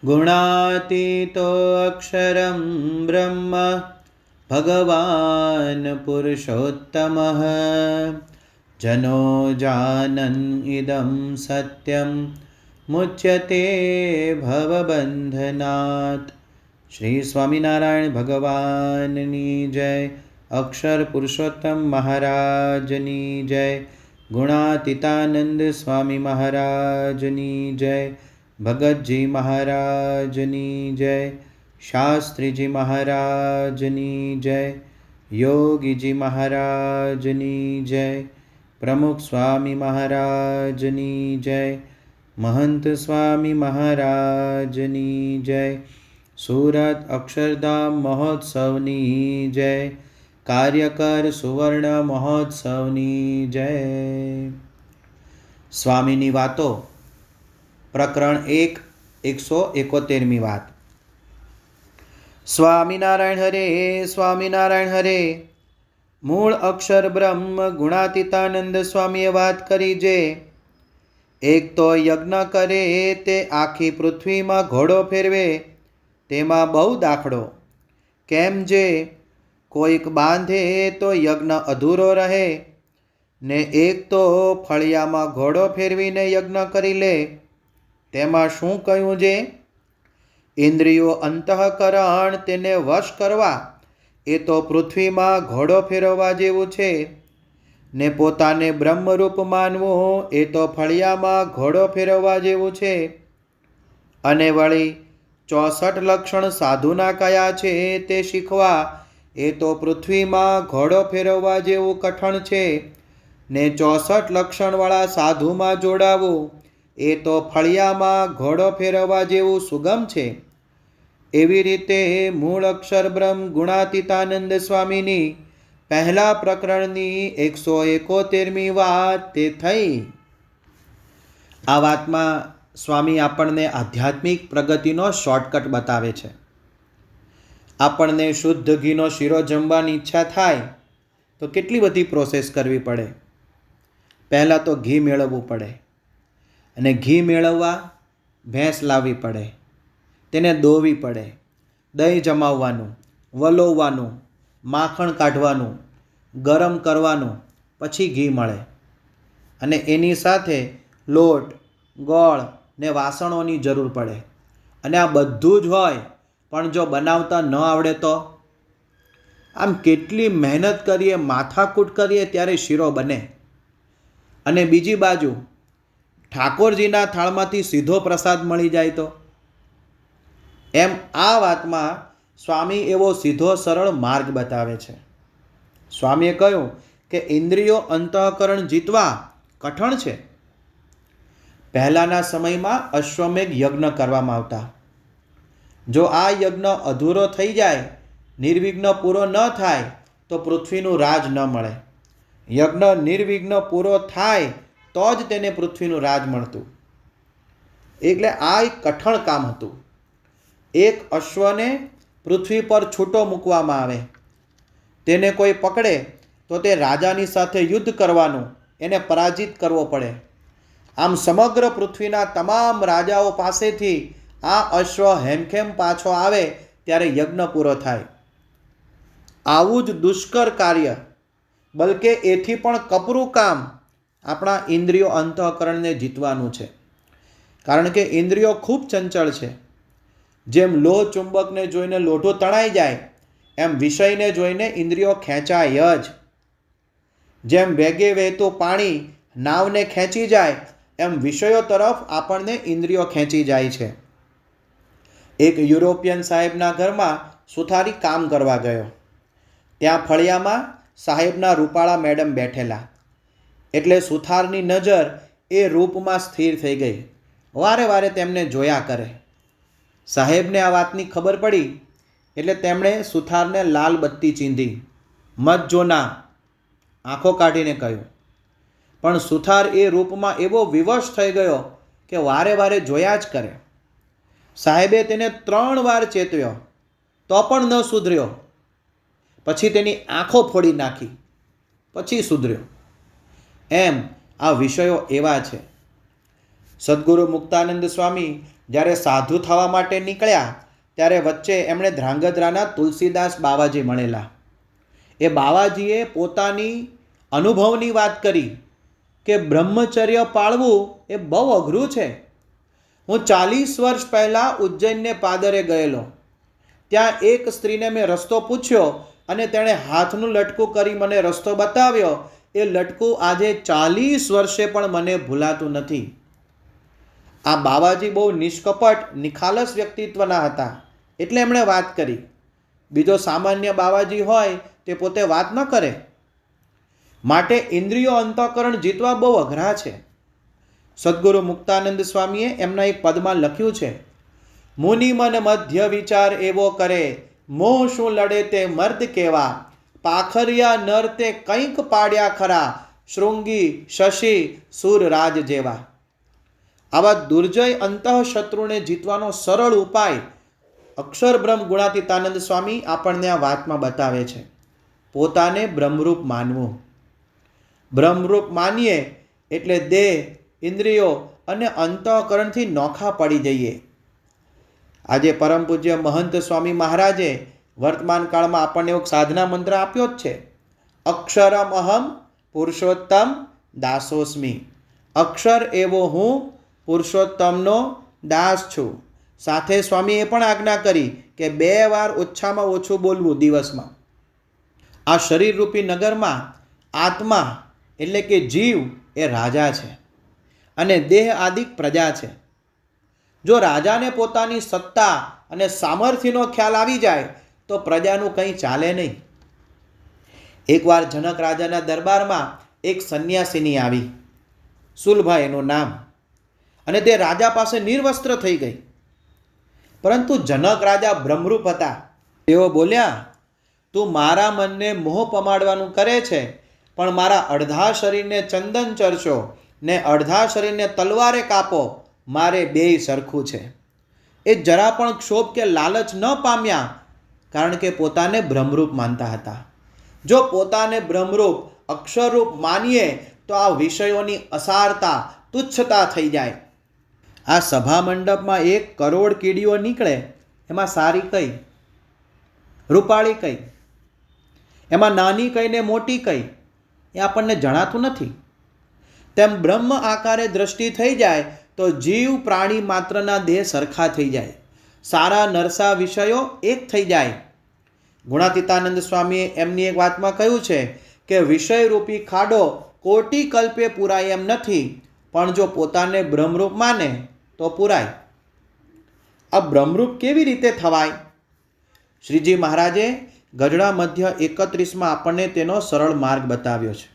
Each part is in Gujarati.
गुणातीतो अक्षरं ब्रह्म भगवान् पुरुषोत्तमः जनो जानन् इदं सत्यं मुच्यते भवबन्धनात्। श्री स्वामिनारायण भगवाननी जय। अक्षर पुरुषोत्तम महाराजनी जय। गुणातीतानंद स्वामी महाराजनी जय। भगत जी महाराजनी जय। शास्त्री जी महाराजनी जय। योगी जी महाराजनी जय। प्रमुख स्वामी महाराजनी जय। महंत स्वामी महाराजनी जय। सूरत अक्षरधाम महोत्सवनी जय। कार्यकर सुवर्ण महोत्सवनी जय। स्वामीनी वातो प्रकरण 1 171मी વાત। स्वामीनारायण हरे स्वामीनारायण हरे। मूळ अक्षर ब्रह्म गुणातीतानंद स्वामीए વાત કરી જે એક તો યજ્ઞ કરે તે આખી પૃથ્વીમાં ઘોડો ફેરવે તેમાં બહુ દાખલો। કેમ જે કોઈક બાંધે તો યજ્ઞ અધૂરો રહે ને એક તો ફળિયામાં ઘોડો ફેરવીને યજ્ઞ કરી લે તેમાં શું કહ્યું જે ઇન્દ્રિયો અંતઃકરણ તેને વશ કરવા એ તો પૃથ્વીમાં ઘોડો ફેરવવા જેવું છે ને પોતાને બ્રહ્મરૂપ માનવું એ તો ફળિયામાં ઘોડો ફેરવવા જેવું છે। અને વળી 64 લક્ષણ સાધુના કયા છે તે શીખવા એ તો પૃથ્વીમાં ઘોડો ફેરવવા જેવું કઠણ છે ને 64 લક્ષણવાળા સાધુમાં જોડાવું એ તો ફળિયામાં ઘોડો ફેરવવા જેવું સુગમ છે। એવી રીતે મૂળ અક્ષર બ્રહ્મ ગુણાતીતાનંદ સ્વામીની પહેલા પ્રકરણની 171મી વાત તે થઈ। આ વાતમાં સ્વામી આપણને આધ્યાત્મિક પ્રગતિનો શોર્ટકટ बतावे છે। આપણને શુદ્ધ ઘીનો શીરો જમવાની ઈચ્છા થાય તો કેટલી બધી પ્રોસેસ કરવી પડે। પહેલાં તો ઘી મેળવવું પડે અને ઘી મેળવવા ભેંસ લાવવી પડે, તેને દોવી પડે, દહીં જમાવવાનું, વલોવવાનું, માખણ કાઢવાનું, ગરમ કરવાનું, પછી ઘી મળે। અને એની સાથે લોટ, ગોળ ને વાસણોની જરૂર પડે। અને આ બધું જ હોય પણ જો બનાવતા ન આવડે તો આમ કેટલી મહેનત કરીએ, માથાકૂટ કરીએ ત્યારે શીરો બને। અને બીજી બાજુ ઠાકોરજીના થાળમાંથી સીધો પ્રસાદ મળી જાય તો એમ આ વાતમાં સ્વામી એવો સીધો સરળ માર્ગ બતાવે છે। સ્વામીએ કહ્યું કે ઇન્દ્રિયો અંતઃકરણ જીતવા કઠણ છે। પહેલાના સમયમાં અશ્વમેઘ યજ્ઞ કરવામાં આવતા। જો આ યજ્ઞ અધૂરો થઈ જાય, નિર્વિઘ્ન પૂરો ન થાય તો પૃથ્વીનું રાજ ન મળે। યજ્ઞ નિર્વિઘ્ન પૂરો થાય તો જ તેને પૃથ્વીનું રાજ મળતું। એટલે આ એક કઠણ કામ હતું। એક અશ્વને પૃથ્વી પર છૂટો મૂકવામાં આવે, તેને કોઈ પકડે તો તે રાજાની સાથે યુદ્ધ કરવાનું, એને પરાજિત કરવો પડે। આમ સમગ્ર પૃથ્વીના તમામ રાજાઓ પાસેથી આ અશ્વ હેમખેમ પાછો આવે ત્યારે યજ્ઞ પૂરો થાય। આવું જ દુષ્કર કાર્ય, બલકે એથી પણ કપરું કામ આપણા ઇન્દ્રિયો અંતઃકરણને જીતવાનું છે। કારણ કે ઇન્દ્રિયો ખૂબ ચંચળ છે। જેમ લોહ ચુંબકને જોઈને લોઢું તણાઈ જાય એમ વિષયને જોઈને ઇન્દ્રિયો ખેંચાય જ। જેમ વેગે વહેતું પાણી નાવને ખેંચી જાય એમ વિષયો તરફ આપણને ઇન્દ્રિયો ખેંચી જાય છે। એક યુરોપિયન સાહેબના ઘરમાં સુથારી કામ કરવા ગયો। ત્યાં ફળિયામાં સાહેબના રૂપાળા મેડમ બેઠેલા, એટલે સુથારની નજર એ રૂપમાં સ્થિર થઈ ગઈ। વારે વારે તેમને જોયા કરે। સાહેબને આ વાતની ખબર પડી એટલે તેમણે સુથારને લાલ બત્તી ચીંધી, મત જોના, આંખો કાઢીને કહ્યું। પણ સુથાર એ રૂપમાં એવો વિવશ થઈ ગયો કે વારે વારે જોયા જ કરે। સાહેબે તેને 3 વાર ચેતવ્યો તો પણ ન સુધર્યો। પછી તેની આંખો ફોડી નાખી, પછી સુધર્યો। એમ આ વિષયો એવા છે। સદ્ગુરુ મુક્તાનંદ સ્વામી જ્યારે સાધુ થવા માટે નીકળ્યા ત્યારે વચ્ચે એમણે ધ્રાંગધ્રાના તુલસીદાસ બાવાજી મળેલા. એ બાવાજીએ પોતાની અનુભવની વાત કરી કે બ્રહ્મચર્ય પાળવું એ બહુ અઘરું છે. હું 40 વર્ષ પહેલાં ઉજ્જૈનને પાદરે ગયેલો. ત્યાં એક સ્ત્રીને મેં રસ્તો પૂછ્યો અને તેણે હાથનું લટકું કરી મને રસ્તો બતાવ્યો. એ લટકું આજે 40 વર્ષે પણ મને ભૂલાતું નથી. આ બાવાજી બહુ નિષ્કપટ નિખાલસ વ્યક્તિત્વના હતા એટલે એમણે વાત કરી. બીજો સામાન્ય બાવાજી હોય તે પોતે વાત ન કરે. માટે ઇન્દ્રિયો અંતઃકરણ જીતવા બહુ અઘરા છે. સદ્ગુરુ મુક્તાનંદ સ્વામીએ એમના એક પદમાં લખ્યું છે, મુનિ મન મધ્ય વિચાર એવો કરે, મોહ શું લડે તે મર્દ કેવા, પાખરિયા નર તે કંઈક પાડ્યા ખરા, શૃંગી શશી સુરરાજ જેવા. આવા દુર્જય અંતઃશત્રુને જીતવાનો સરળ ઉપાય અક્ષર બ્રહ્મ ગુણાતીતાનંદ સ્વામી આપણને આ વાતમાં બતાવે છે. પોતાને બ્રહ્મરૂપ માનવું. બ્રહ્મરૂપ માનીએ એટલે દેહ, ઇન્દ્રિયો અને અંતઃકરણથી નોખા પડી જઈએ. આજે પરમ પૂજ્ય મહંત સ્વામી મહારાજે વર્તમાન કાળમાં આપણને એક સાધના મંત્ર આપ્યો જ છે, અક્ષરમ અહમ પુરુષોત્તમ દાસોસ્મી. અક્ષર એવો હું પુરુષોત્તમનો દાસ છું. સાથે સ્વામીએ પણ આજ્ઞા કરી કે 2 વાર ઓછામાં ઓછું બોલવું દિવસમાં. આ શરીરરૂપી નગરમાં આત્મા એટલે કે જીવ એ રાજા છે અને દેહ આદિક પ્રજા છે. જો રાજાને પોતાની સત્તા અને સામર્થ્યનો ખ્યાલ આવી જાય તો પ્રજાનું કંઈ ચાલે નહીં. એકવાર જનક રાજાના દરબારમાં એક સંન્યાસીની આવી, સુલભા એનું નામ, અને તે રાજા પાસે નિર્વસ્ત્ર થઈ ગઈ. પરંતુ જનક રાજા બ્રહ્મરૂપ હતા. તેઓ બોલ્યા, તું મારા મનને મોહ પમાડવાનું કરે છે, પણ મારા અડધા શરીરને ચંદન ચરશો ને અડધા શરીરને તલવારે કાપો, મારે બેય સરખું છે. એ જરા પણ ક્ષોભ કે લાલચ ન પામ્યા, કારણ કે પોતાને બ્રહ્મરૂપ માનતા હતા. જો પોતાને બ્રહ્મરૂપ અક્ષરરૂપ માનીએ તો આ વિષયોની અસારતા, તુચ્છતા થઈ જાય. આ સભા મંડપમાં 1 કરોડ કીડીઓ નીકળે, એમાં સારી કઈ, રૂપાળી કઈ, એમાં નાની કઈ ને મોટી કઈ, એ આપણને જણાતું નથી. તેમ બ્રહ્મ આકારે દ્રષ્ટિ થઈ જાય તો જીવ પ્રાણી માત્રના દેહ સરખા થઈ જાય, સારા નરસા વિષયો એક થઈ જાય. ગુણાતીતાનંદ સ્વામીએ એમની એક વાતમાં કહ્યું છે કે વિષયરૂપી ખાડો કોટી કલ્પે પૂરાય એમ નથી, પણ જો પોતાને બ્રહ્મરૂપ માને તો પૂરાય. આ બ્રહ્મરૂપ કેવી રીતે થવાય? શ્રીજી મહારાજે ગઢડા મધ્ય 31માં આપણને તેનો સરળ માર્ગ બતાવ્યો છે.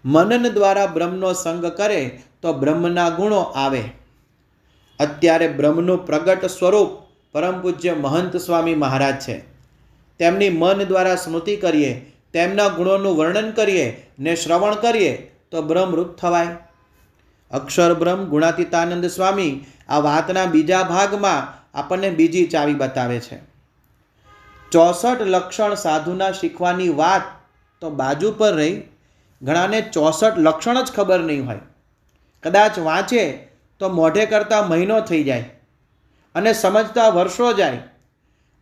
મનન દ્વારા બ્રહ્મનો સંગ કરે તો બ્રહ્મના ગુણો આવે. અત્યારે બ્રહ્મનું પ્રગટ સ્વરૂપ પરમ પૂજ્ય મહંત સ્વામી મહારાજ છે. તેમની મન દ્વારા સ્મૃતિ કરીએ, તેમના ગુણોનું વર્ણન કરીએ ને શ્રવણ કરીએ તો બ્રહ્મરૂપ થવાય. અક્ષર બ્રહ્મ ગુણાતીતાનંદ સ્વામી આ વાતના બીજા ભાગમાં આપણને બીજી ચાવી બતાવે છે. 64 લક્ષણ સાધુના શીખવાની વાત તો બાજુ પર રહી, ઘણાને 64 લક્ષણ જ ખબર નહીં હોય. કદાચ વાંચે તો મોઢે કરતાં મહિનો થઈ જાય અને સમજતા વર્ષો જાય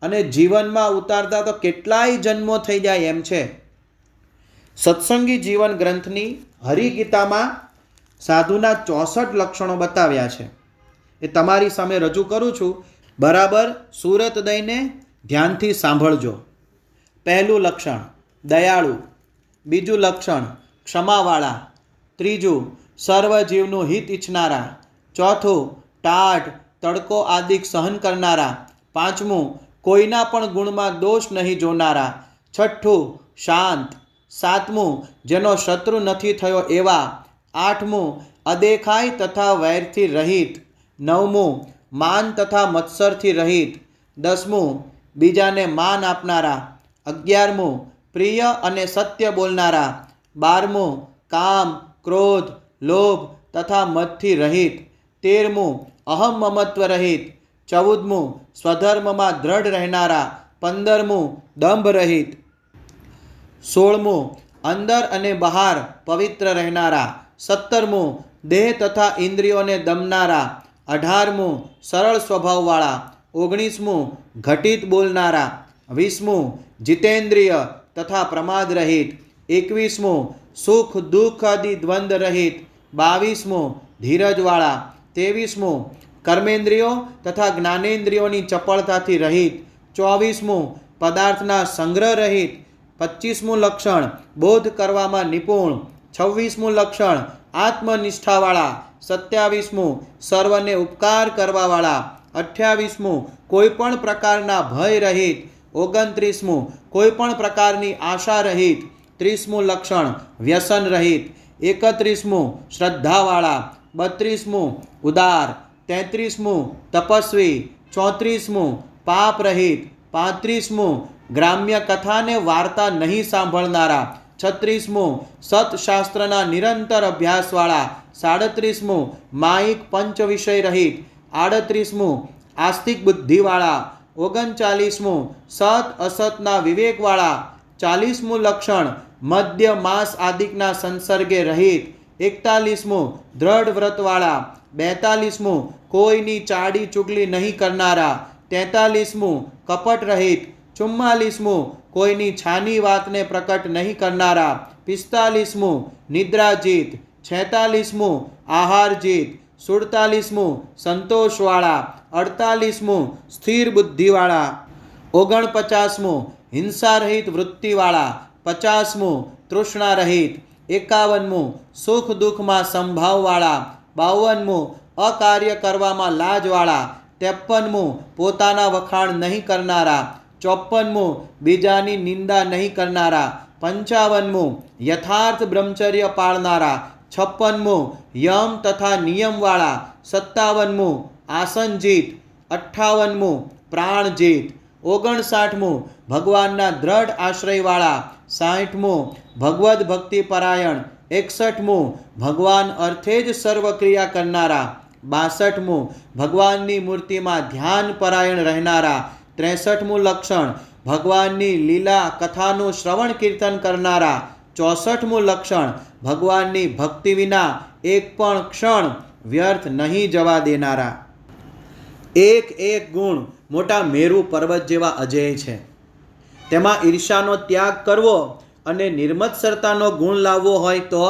અને જીવનમાં ઉતારતા તો કેટલાય જન્મો થઈ જાય એમ છે. સત્સંગી જીવન ગ્રંથની હરિગીતામાં સાધુના 64 લક્ષણો બતાવ્યા છે. એ તમારી સામે રજૂ કરું છું. બરાબર સુરત દઈને ધ્યાનથી સાંભળજો. પહેલું લક્ષણ દયાળુ, બીજું લક્ષણ ક્ષમાવાળા, ત્રીજું સર્વજીવનું હિત ઈચ્છનારા, ચોથું ટાઢ તડકો આદિક સહન કરનારા, પાંચમું કોઈના પણ ગુણમાં દોષ નહીં જોનારા, છઠ્ઠું શાંત, સાતમું જેનો શત્રુ નથી થયો એવા, આઠમું અદેખાય તથા વૈરથી રહિત, નવમું માન તથા મત્સરથી રહિત, દસમું બીજાને માન આપનારા, 11મું પ્રિય અને સત્ય બોલનારા, 12મું કામ ક્રોધ લોભ તથા મદથી રહિત, 13મું અહમ મમત્વ રહિત, 14મું સ્વધર્મમાં દ્રઢ રહેનારા, 15મું દંભ રહિત, 16મું અંદર અને બહાર પવિત્ર રહેનારા, 17મું દેહ તથા ઇન્દ્રિયોને દમનારા, 18મું સરળ સ્વભાવવાળા, 19મું ઘટિત બોલનારા, 20મું જીતેન્દ્રિય તથા પ્રમાદ રહિત, 21મું સુખ દુઃખ આદિ દ્વંદ્વ રહિત, 22મું ધીરજવાળા, 23મું કર્મેન્દ્રિયો તથા જ્ઞાનેન્દ્રિયોની ચપળતાથી રહિત, 24મું પદાર્થના સંગ્રહ રહિત, 25મું લક્ષણ બોધ કરવામાં નિપુણ, 26મું લક્ષણ આત્મનિષ્ઠાવાળા, 27મું સર્વને ઉપકાર કરવાવાળા, 28મું કોઈ પણ પ્રકારના ભય રહિત, 29મું કોઈ પણ પ્રકારની આશા રહિત, 30મું લક્ષણ વ્યસન રહિત, 31મું શ્રદ્ધાવાળા, 32મું ઉદાર, 33મું તપસ્વી, 34મું પાપ રહિત, 35મું ગ્રામ્ય કથાને વાર્તા નહીં સાંભળનારા, 36મું સતશાસ્ત્રના નિરંતર અભ્યાસવાળા, 37મું માયિક પંચ વિષય રહિત, 38મું આસ્તિક બુદ્ધિવાળા, 39મું સત અસતના વિવેકવાળા, 40મું લક્ષણ મદ્ય માંસ આદિકના સંસર્ગે રહિત, 41મું દ્રઢ વ્રતવાળા, 42મું કોઈની ચાડી ચુગલી નહીં કરનારા, 43મું કપટ રહિત, 44મું કોઈની છાની વાતને પ્રકટ નહીં કરનારા, 45મું નિદ્રાજીત, 46મું આહારજીત, 47મું સંતોષવાળા, 48મું સ્થિર બુદ્ધિવાળા, 49મું હિંસા રહિત વૃત્તિવાળા, 50મું તૃષ્ણા રહિત, 51મું સુખ દુઃખમાં સંભાવવાળા, 52મું અકાર્ય કરવામાં લાજવાળા, 53મું પોતાના વખાણ નહીં કરનારા, 54મું બીજાની નિંદા નહીં કરનારા, 55મું યથાર્થ બ્રહ્મચર્ય પાળનારા, 56મું યમ તથા નિયમવાળા, 57મું આસનજીત, 58મું પ્રાણજીત, 59મું ભગવાનના દ્રઢ આશ્રયવાળા, 60મું ભગવદ્ ભક્તિ પરાયણ, 61મું ભગવાન અર્થે જ સર્વ ક્રિયા કરનારા, 62મું ભગવાનની મૂર્તિમાં ધ્યાન પરાયણ રહેનારા, 63મું લક્ષણ ભગવાનની લીલા કથાનું શ્રવણ કીર્તન કરનારા, 64મું લક્ષણ ભગવાનની ભક્તિ વિના એક પણ ક્ષણ વ્યર્થ નહીં જવા દેનારા. એક એક ગુણ મોટા મેરુ પર્વત જેવા અજેય છે. તેમાં ઈર્ષાનો ત્યાગ કરવો અને નિર્મત્સરતાનો ગુણ લાવવો હોય તો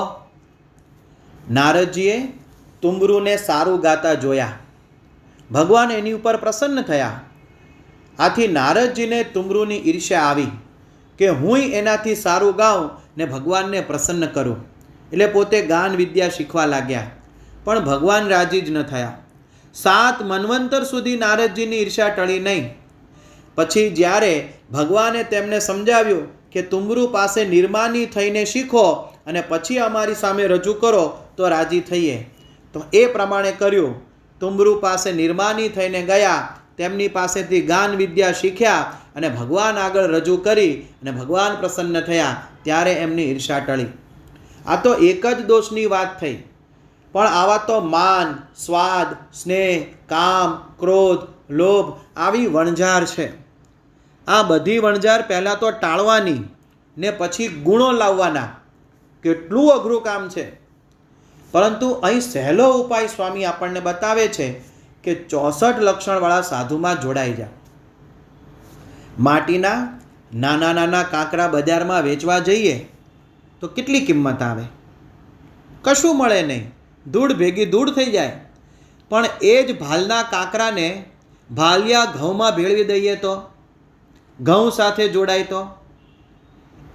નારદજીએ તુંબરુને સારું ગાતા જોયા. ભગવાન એની ઉપર પ્રસન્ન થયા. આથી નારદજીને તુંબરુની ઈર્ષ્યા આવી કે હું એનાથી સારું ગાઉં ને ભગવાનને પ્રસન્ન કરું. એટલે પોતે ગાન વિદ્યા શીખવા લાગ્યા. પણ ભગવાન રાજી જ ન થયા. 7 મન્વંતર સુધી નારદજીની ઈર્ષ્યા ટળી નહીં. પછી જ્યારે ભગવાને તેમને સમજાવ્યું કે તુંબરુ પાસે નિર્માની થઈને શીખો અને પછી અમારી સામે રજૂ કરો તો રાજી થઈએ, તો એ પ્રમાણે કર્યું. તુંબરુ પાસે નિર્માની થઈને ગયા, તેમની પાસેથી ગાન વિદ્યા શીખ્યા અને ભગવાન આગળ રજૂ કરી અને ભગવાન પ્રસન્ન થયા. ત્યારે એમની ઈર્ષા ટળી. આ તો એક જ દોષની વાત થઈ. પણ આવા તો માન, સ્વાદ, સ્નેહ, કામ, ક્રોધ, લોભ આવી વણઝાર છે. આ બધી વણઝાર પહેલાં તો ટાળવાની ને પછી ગુણો લાવવાના. કેટલું અઘરું કામ છે. પરંતુ અહીં સહેલો ઉપાય સ્વામી આપણને બતાવે છે કે 64 લક્ષણવાળા સાધુમાં જોડાઈ જા. માટીના નાના નાના કાંકરા બજારમાં વેચવા જઈએ તો કેટલી કિંમત આવે? કશું મળે નહીં, ધૂળ ભેગી ધૂળ થઈ જાય. પણ એ જ ભાલના કાંકરાને ભાલિયા ઘઉંમાં ભેળવી દઈએ તો, ઘઉં સાથે જોડાય તો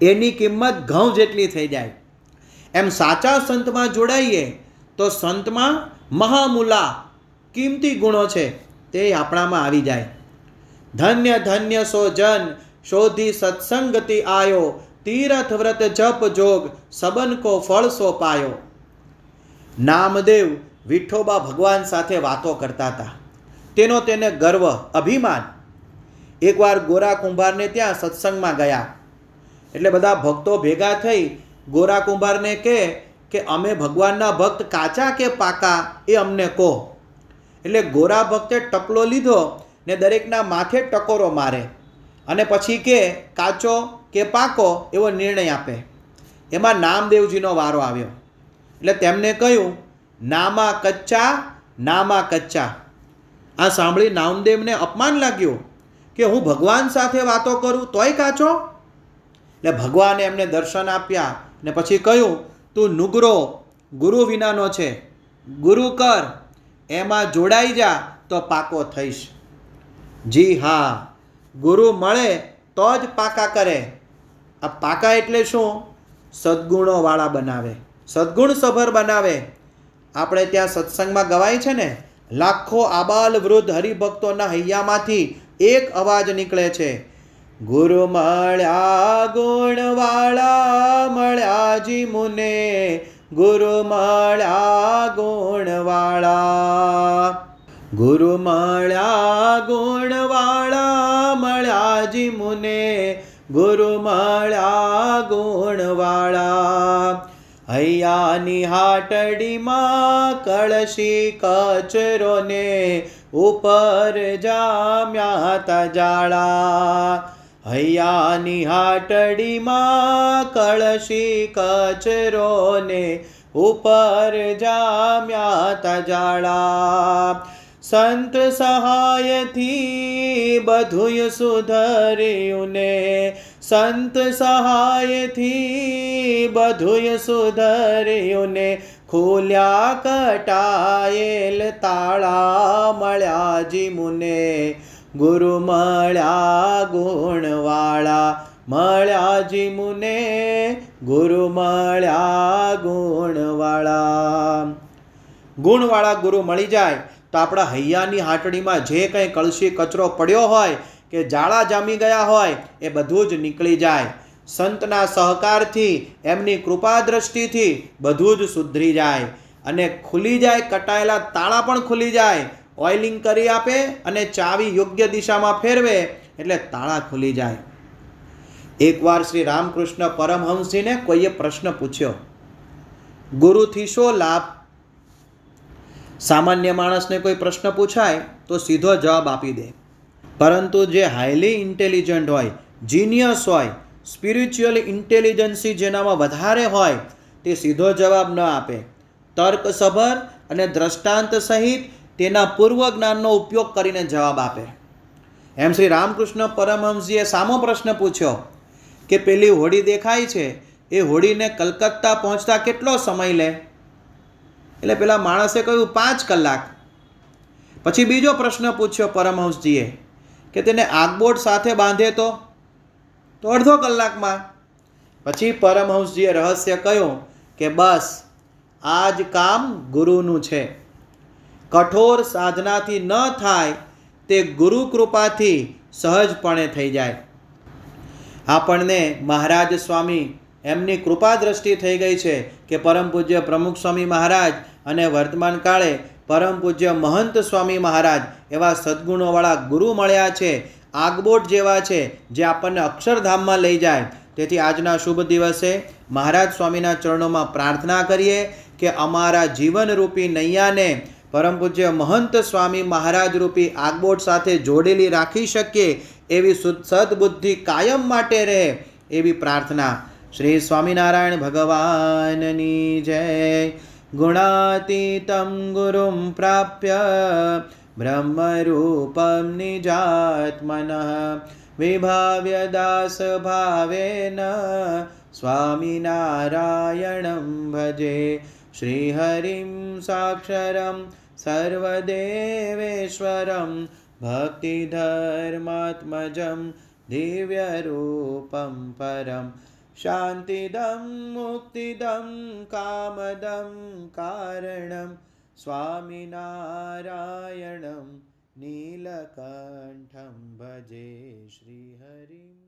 એની કિંમત ઘઉં જેટલી થઈ જાય. એમ સાચા સંતમાં જોડાઈએ તો સંતમાં મહામૂલા કિંમતી ગુણો છે તે આપણામાં આવી જાય. ધન્ય ધન્ય સો જન શોધી સત્સંગતિ આયો, તીરથ વ્રત જપ જોગ સબન કો ફળ સો પાયો. નામદેવ વિઠ્ઠોબા ભગવાન સાથે વાતો કરતા હતા. તેનો તેને ગર્વ, અભિમાન. એકવાર ગોરા કુંભારને ત્યાં સત્સંગમાં ગયા. એટલે બધા ભક્તો ભેગા થઈ ગોરા કુંભારને કહે કે અમે ભગવાનના ભક્ત કાચા કે પાકા એ અમને કહો. એટલે ગોરા ભક્તે ટપલો લીધો ને દરેકના માથે ટકોરો મારે અને પછી કે કાચો કે પાકો એવો નિર્ણય આપે. એમાં નામદેવજીનો વારો આવ્યો. એટલે તેમને કહ્યું નામા કચ્ચા નામા કચ્ચા. આ સાંભળી નામદેવને અપમાન લાગ્યું કે હું ભગવાન સાથે વાતો કરું તોય કાચો. એટલે ભગવાને એમને દર્શન આપ્યા ને પછી કહ્યું, તું નુગરો ગુરુ વિનાનો છે, ગુરુ કર, એમાં જોડાઈ જા તો પાકો થઈશ. જી હા, ગુરુ મળે તો જ પાકા કરે. આ પાકા એટલે શું? સદ્ગુણોવાળા બનાવે, સદ્ગુણ સભર બનાવે. આપણે ત્યાં સત્સંગમાં ગવાય છે ને, લાખો આબાલ વૃદ્ધ હરિભક્તોના હૈયામાંથી એક અવાજ નીકળે છે, ગુરુ મળ્યા ગુણવાળા મળ્યા જી મુને, ગુરુ મળ્યા ગુણવાળા, ગુરુ મળ્યા ગુણવાળા મળ્યા જી મુને, ગુરુ મળ્યા ગુણવાળા. હૈયાની હાટડીમાં કળશી કચરો ને ઉપર જામ્યા તા જાળા. હૈયાની હાટડીમાં કળશી કચરો ને ઉપર જામ્યા તા જાળા. સંત સહાયથી બધુંય સુધર્યું ને, સંત સહાયથી બધુંય સુધર્યું ને, ખોલ્યા કટાયેલ તાળા મળ્યા જી મુને, ગુરુ મળ્યા ગુણવાળા મળ્યા જી મુને, ગુરુ મળ્યા ગુણવાળા. ગુણવાળા ગુરુ મળી જાય તો આપણા હૈયાની હાટડીમાં જે કંઈ કળશી કચરો પડ્યો હોય કે જાળા જામી ગયા હોય એ બધું જ નીકળી જાય. સંતના સહકારથી, એમની કૃપા દ્રષ્ટિથી બધું જ સુધરી જાય અને ખુલી જાય. કટાયેલા તાળા પણ ખુલી જાય. ઓઇલિંગ કરી આપે અને ચાવી યોગ્ય દિશામાં ફેરવે એટલે તાળા ખુલી જાય. એકવાર શ્રી રામકૃષ્ણ પરમહંસજીને કોઈએ પ્રશ્ન પૂછ્યો, ગુરુથી શો લાભ? સામાન્ય માણસને કોઈ પ્રશ્ન પૂછાય તો સીધો જવાબ આપી દે, પરંતુ જે હાઈલી ઇન્ટેલિજન્ટ હોય, જીનિયસ હોય, સ્પિરિચ્યુઅલ ઇન્ટેલિજન્સી જેનામાં વધારે હોય તે સીધો જવાબ ન આપે. તર્કસભર અને દ્રષ્ટાંત સહિત તેના પૂર્વ જ્ઞાનનો ઉપયોગ કરીને જવાબ આપે. એમ શ્રી રામકૃષ્ણ પરમહંસજીએ સામો પ્રશ્ન પૂછ્યો કે પેલી હોડી દેખાય છે એ હોડીને કલકત્તા પહોંચતા કેટલો સમય લે? એટલે પેલા માણસે કહ્યું 5 કલાક. પછી બીજો પ્રશ્ન પૂછ્યો પરમહંસજીએ કે તેને આગબોટ સાથે બાંધે તો અડધો કલાકમાં. પછી પરમહંસજીએ રહસ્ય કહ્યું કે બસ આ જ કામ ગુરુનું છે. કઠોર સાધનાથી ન થાય તે ગુરુ કૃપાથી સહજપણે થઈ જાય. આપણને મહારાજ સ્વામી એમની કૃપા દ્રષ્ટિ થઈ ગઈ છે કે પરમ પૂજ્ય પ્રમુખ સ્વામી મહારાજ અને વર્તમાન કાળે પરમ પૂજ્ય મહંત સ્વામી મહારાજ એવા સદ્ગુણોવાળા ગુરુ મળ્યા છે, આગબોટ જેવા છે જે આપણને અક્ષરધામમાં લઈ જાય. તેથી આજના શુભ દિવસે મહારાજ સ્વામીના ચરણોમાં પ્રાર્થના કરીએ કે અમારા જીવનરૂપી નૈયાને પરમ પૂજ્ય મહંત સ્વામી મહારાજ રૂપી આગબોટ સાથે જોડેલી રાખી શકીએ એવી સદબુદ્ધિ કાયમ માટે રહે એવી પ્રાર્થના. શ્રી સ્વામિનારાયણ ભગવાનની જય. ગુણાતીતમ ગુરુમ પ્રાપ્ય બ્રહ્મરૂપમ નિજાત્મનઃ વિભાવ્ય દાસ ભાવેન સ્વામિનારાયણં ભજે. શ્રીહરિં સાક્ષરં સર્વદેવેશ્વરં ભક્તિધર્માત્મજં દિવ્યરૂપં પરમ શાંતિદં મુક્તિદં કામદં કારણં સ્વામિનારાયણં નીલકંઠં ભજે. શ્રીહરિં.